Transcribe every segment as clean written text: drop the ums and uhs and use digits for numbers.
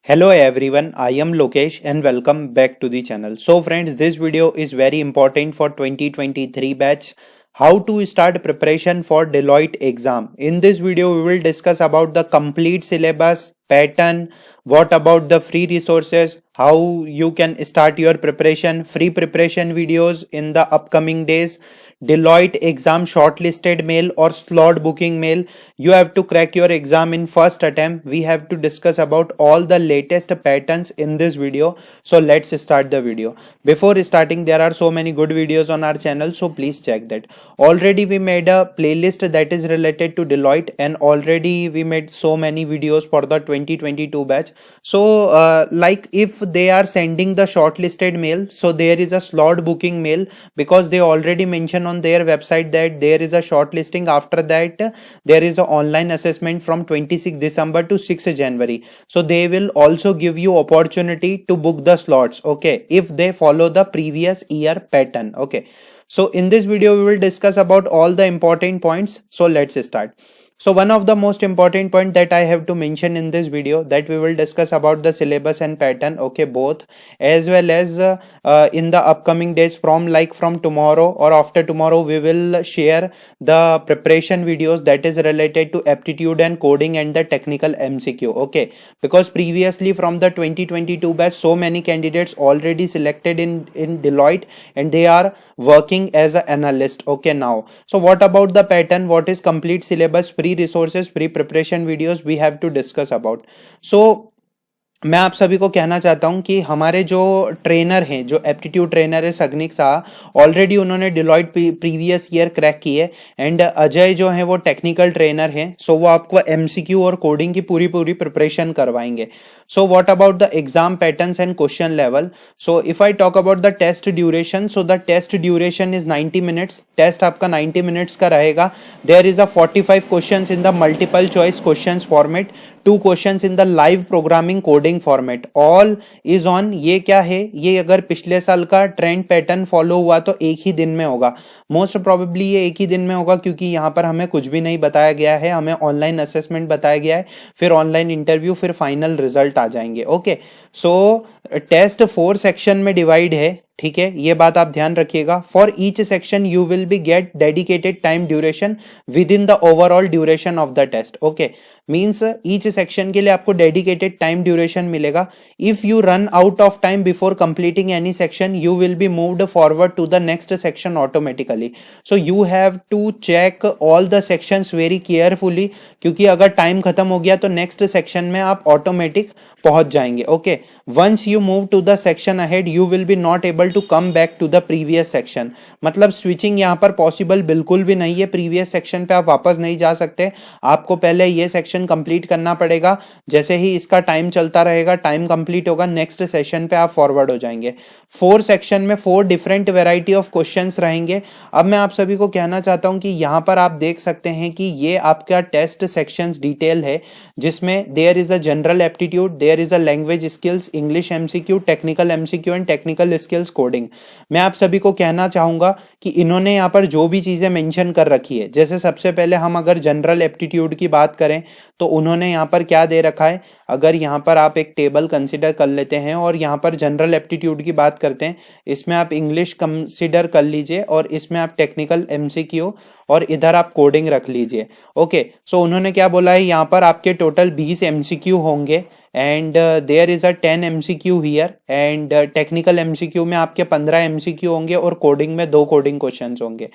Hello everyone, I am Lokesh and welcome back to the channel. So friends, this video is very important for 2023 batch. How to start preparation for Deloitte exam. In this video, we will discuss about the complete syllabus, pattern, what about the free resources, how you can start your preparation, free preparation videos in the upcoming days, Deloitte exam shortlisted mail or slot booking mail. You have to crack your exam in first attempt. We have to discuss about all the latest patterns in this video. So let's start the video. Before starting, there are so many good videos on our channel, so please check that. Already we made a playlist that is related to Deloitte, and already we made so many videos for the 2022 batch. So like if they are sending the shortlisted mail, so there is a slot booking mail because they already mention on their website that there is a shortlisting. After that there is an online assessment from 26 December to 6 January. So they will also give you opportunity to book the slots, okay, if they follow the previous year pattern. Okay, so in this video we will discuss about all the important points. So let's start. So one of the most important point that I have to mention in this video, that we will discuss about the syllabus and pattern, okay, both, as well as in the upcoming days from tomorrow or after tomorrow we will share the preparation videos that is related to aptitude and coding and the technical MCQ, okay, because previously from the 2022 batch so many candidates already selected in Deloitte and they are working as an analyst, okay. Now, so what about the pattern, what is complete syllabus, free resources, free preparation videos, we have to discuss about. So मैं आप सभी को कहना चाहता हूं कि हमारे जो ट्रेनर हैं, जो एप्टीट्यूड ट्रेनर है सगनिक शाह, ऑलरेडी उन्होंने डिलॉयट प्रीवियस ईयर क्रैक की है, एंड अजय जो है वो टेक्निकल ट्रेनर हैं. सो वो आपको एमसीक्यू और कोडिंग की पूरी प्रिपरेशन करवाएंगे. So what about the exam patterns and question level. So if I talk about the test duration, so the test duration is 90 minutes. Test आपका 90 मिनट्स का रहेगा. There is a 45 questions in the multiple choice questions format, 2 questions in the live programming coding format. All is on. ये क्या है, ये अगर पिछले साल का ट्रेंड पैटर्न फॉलो हुआ तो एक ही दिन में होगा. मोस्ट प्रोबेबली ये एक ही दिन में होगा क्योंकि यहाँ पर हमें कुछ भी नहीं बताया गया है, हमें ऑनलाइन असेसमेंट बताया गया है, फिर ऑनलाइन इंटरव्यू, फिर फाइनल रिजल्ट आ जाएंगे. ओके, सो टेस्ट 4 सेक्शन में डिवाइड है, ठीक है, ये बात आप ध्यान रखिएगा. For each section you will be get dedicated time duration within the overall duration of the test. Okay, means each section के लिए आपको डेडिकेटेड टाइम ड्यूरेशन मिलेगा. If you run out of time before completing any section you will be moved forward to the next section automatically. So you have to check all the sections very carefully, क्योंकि अगर time खत्म हो गया तो next section में आप automatic पहुंच जाएंगे. Okay, once you move to the section ahead you will be not able to come back to the previous section. मतलब स्विचिंग यहाँ पर पॉसिबल बिल्कुल भी नहीं है. प्रीवियस सेक्शन पे आप वापस नहीं जा सकते, आपको पहले ये सेक्शन कंप्लीट करना पड़ेगा. जैसे ही इसका टाइम चलता रहेगा, टाइम कंप्लीट होगा, नेक्स्ट सेशन पे आप फॉरवर्ड हो जाएंगे. 4 सेक्शन में 4 डिफरेंट वेराइटी ऑफ क्वेश्चंस रहेंगे. अब मैं आप सभी को कहना चाहता हूं कि यहाँ पर आप देख सकते हैं कि ये आपका टेस्ट सेक्शंस डिटेल है, जिसमें there is a general aptitude, there is a language skills, English MCQ, technical MCQ and technical skills coding. मैं आप सभी को कहना चाहूंगा कि इन्होंने यहाँ पर जो भी चीजें मेंशन कर रखी है, जैसे सबसे पहले हम अगर जनरल एप्टीट्यूड की बात करें तो उन्होंने यहाँ पर क्या दे रखा है. अगर यहाँ पर आप एक टेबल कंसिडर कर लेते हैं और यहाँ पर जनरल एप्टीट्यूड की बात करते हैं, इसमें आप इंग्लिश कंसिडर कर लीजिए और इसमें आप टेक्निकल एमसीक्यू और इधर आप कोडिंग रख लीजिए. ओके, सो उन्होंने क्या बोला है, यहाँ पर आपके टोटल 20 एमसीक्यू होंगे and there is a 10 MCQ here, and technical MCQ में आपके 15 एमसीक्यू होंगे और कोडिंग में 2 कोडिंग क्वेश्चंस होंगे.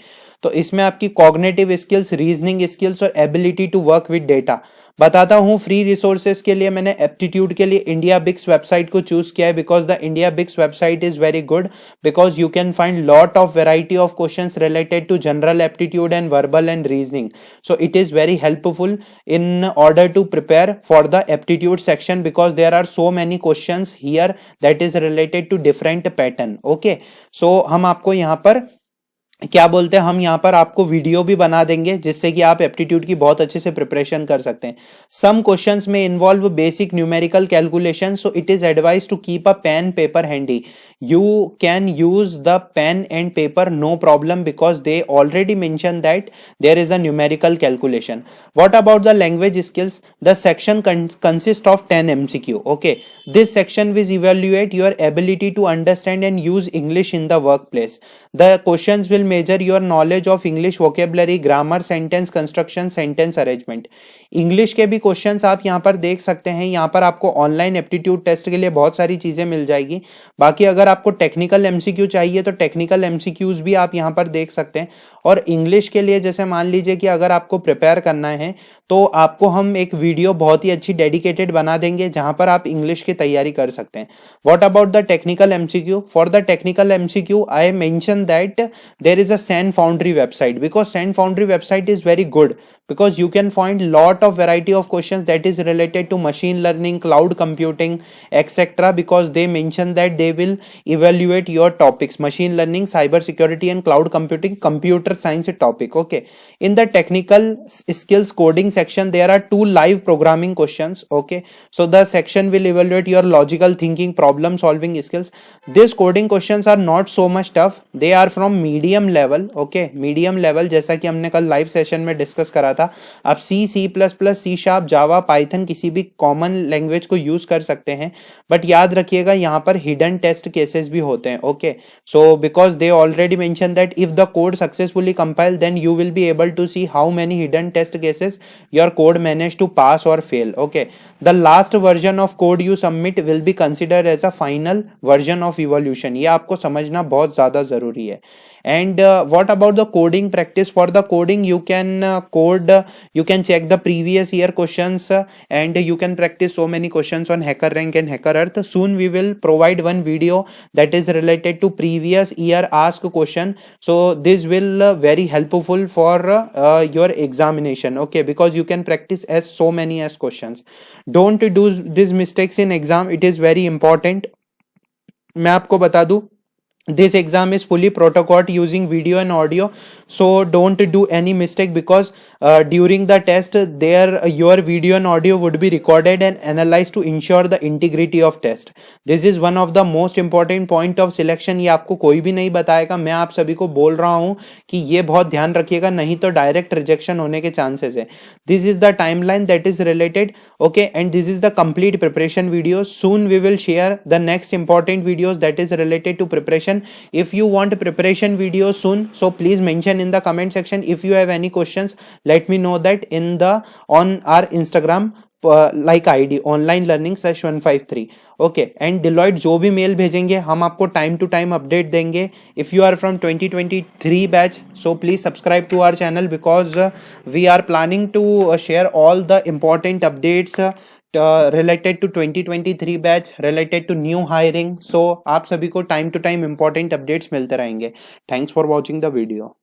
तो इसमें आपकी कॉग्निटिव स्किल्स, रीजनिंग स्किल्स और ability to work with data. बताता हूँ, फ्री रिसोर्सेज के लिए मैंने एप्टीट्यूड के लिए इंडिया बिक्स वेबसाइट को चूज किया है because the IndiaBix website is very good, because you can find lot of variety of questions related to general aptitude and verbal and reasoning. So it is very helpful in order to prepare for the aptitude section because there are so many questions here that is related to different pattern. Okay, so हम आपको यहाँ पर क्या बोलते हैं, हम यहाँ पर आपको वीडियो भी बना देंगे जिससे कि आप एप्टीट्यूड की बहुत अच्छे से प्रिपरेशन कर सकते हैं. सम क्वेश्चंस में involve basic numerical calculation, so it is advise to keep a pen paper handy. You can use the pen and paper no problem because they already mentioned that there is a numerical calculation. What about the language skills? The section consists of 10 MCQ. Okay, this section will evaluate your ability to understand and use English in the workplace. The questions will measure your knowledge of English vocabulary, grammar, sentence construction, sentence arrangement. English के भी questions आप यहाँ पर देख सकते हैं. यहाँ पर आपको ऑनलाइन एप्टीट्यूड टेस्ट के लिए बहुत सारी चीजें मिल जाएगी. बाकी अगर आपको टेक्निकल एमसीक्यू चाहिए तो टेक्निकल एमसीक्यूज भी आप यहाँ पर देख सकते हैं. और इंग्लिश के लिए जैसे मान लीजिए कि अगर आपको प्रिपेयर करना है तो आपको हम एक वीडियो बहुत ही अच्छी डेडिकेटेड बना देंगे जहां पर आप इंग्लिश की तैयारी कर सकते हैं. What about the technical MCQ? For the technical MCQ I mention that there is a Sanfoundry website, because Sanfoundry website is very good because you can find lot of variety of questions that is related to machine learning, cloud computing, etc. because they mention that they will evaluate your topics: machine learning, cyber security and cloud computing, computer science topic. Okay, in the technical skills coding section there are 2 live programming questions. Okay, so the section will evaluate your logical thinking, problem solving skills. These coding questions are not so much tough, they are from medium level. Okay, medium level जैसा कि हमने कल live session में discuss करा था. आप C plus plus, C sharp, Java, Python किसी भी कॉमन लैंग्वेज को यूज कर सकते हैं. बट याद रखिएगा यहाँ पर हिडन टेस्ट केसेस भी होते हैं. Okay, so because they already mention that if the code successfully compile then you will be able to see how many hidden test cases your code manage to pass or fail. Okay, the last version of code you submit will be considered as a final version of evolution. ये आपको समझना बहुत ज्यादा जरूरी है. And what about the coding practice? For the coding you can code, you can check the previous year questions and you can practice so many questions on HackerRank and HackerEarth. Soon we will provide one video that is related to previous year asked question, so this will very helpful for your examination. Okay, because you can practice as so many as questions. Don't do these mistakes in exam, it is very important. मैं आपको बता दूं, this exam is fully protocoled using video and audio, so don't do any mistake because during the test there your video and audio would be recorded and analyzed to ensure the integrity of test. This is one of the most important point of selection. ये आपको कोई भी नहीं बताएगा, मैं आप सभी को बोल रहा हूँ कि ये बहुत ध्यान रखिएगा, नहीं तो डायरेक्ट रिजेक्शन होने के चांसेस है. This is the timeline that is related. Okay, and this is the complete preparation video. Soon we will share the next important videos that is related to preparation. If you want preparation videos soon, so please mention in the comment section. If you have any questions, let me know that in the on our Instagram like ID online learning /153. Okay, and Deloitte जो भी mail भेजेंगे हम आपको time to time update देंगे. If you are from 2023 batch, so please subscribe to our channel because we are planning to share all the important updates related to 2023 batch, related to new hiring. So आप सभी को time to time important updates मिलते रहेंगे. Thanks for watching the video.